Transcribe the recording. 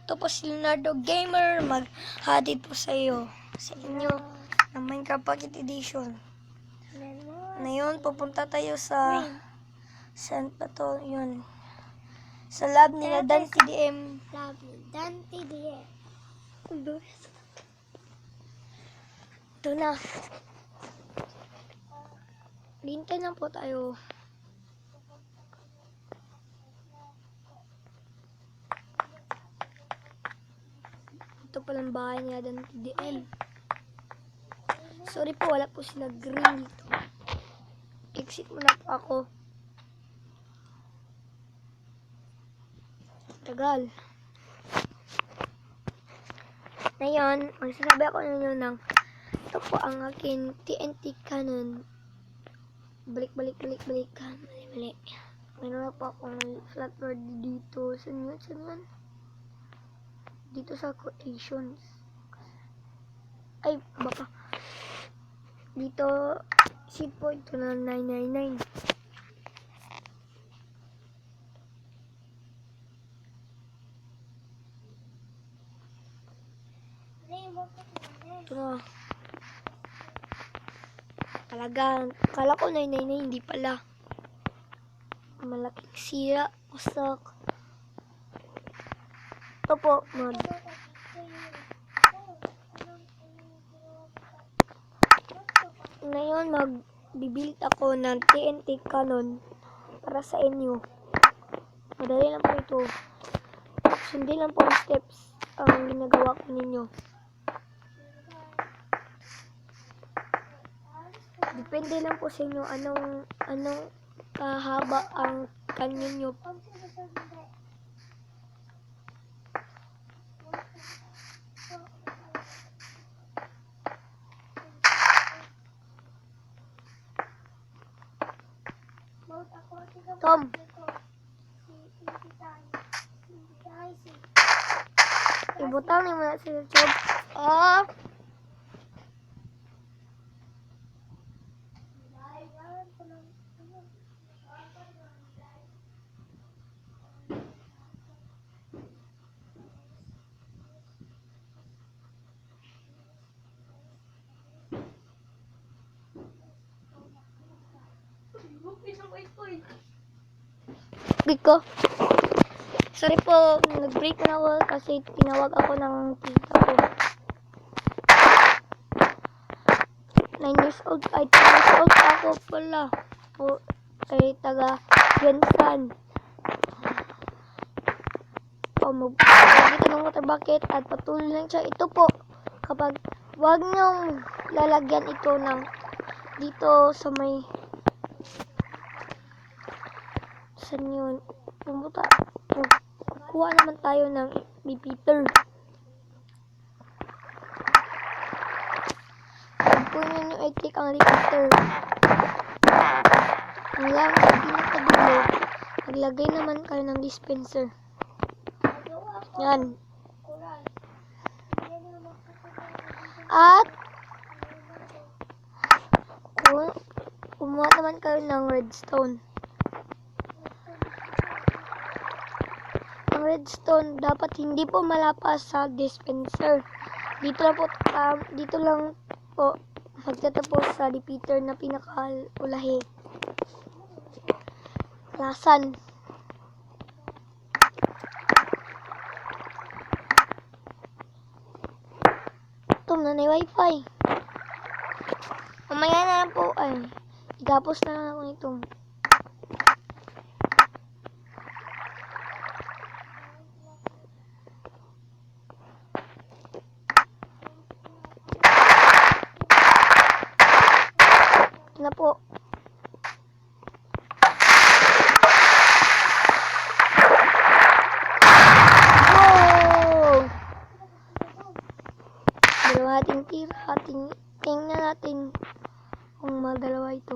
Ito po si Leonardo Gamer, maghatid po sa inyo ng Minecraft Pocket Edition. Ngayon, pupunta tayo sa saan pa to? Yun. Sa lab nila Dan TDM. Lab Dan TDM. Ito na. Hintay lang po tayo. Ito palang bahay nila Dan TDM. Sorry po, wala po sila green dito. Exit muna po ako. Tagal. Ngayon, magsasabi ako ninyo ng ito po ang aking TNT cannon. Balik. Mali. Mayroon na po akong flatboard dito. Saan yun? Dito sa quotations. Ay, baka. Dito, po ito na 999. Ito na. Talaga, kala ko 999, hindi pala. Malaking sira, usak. Ito po, mod. Ngayon, magbibuild ako ng TNT cannon para sa inyo. Madali lang po ito. Sundin lang po ang steps ang ginagawa ko ninyo. Depende lang po sa inyo anong kahaba ang canyon nyo. Tom. Ibutang ni mo na sa YouTube. Oh. Ko. Sorry po, nag-break na ako kasi tinawag ako ng tita ko. 9 years old, ay 10 years old ako pala. Po, ay taga Gensan. Dito ng water bucket at patuloy lang siya. Ito po, kapag wag niyong lalagyan ito ng dito sa may saan yun? Pumunta. Kukuha naman tayo ng repeater. Pag po nyo i-click ang repeater. Hanggang sa pinakadulo, maglagay naman kayo ng dispenser. Yan. At kumuha naman kayo ng redstone. Ang redstone dapat hindi po malapas sa dispenser. Dito lang po magtatapos sa repeater na pinakaulahi. Lasan. Ito na wifi. Mamaya na lang po ay igapos na lang ako itong na po. Wow! Dalawa ating tira. Tingnan natin kung magdalawa ito.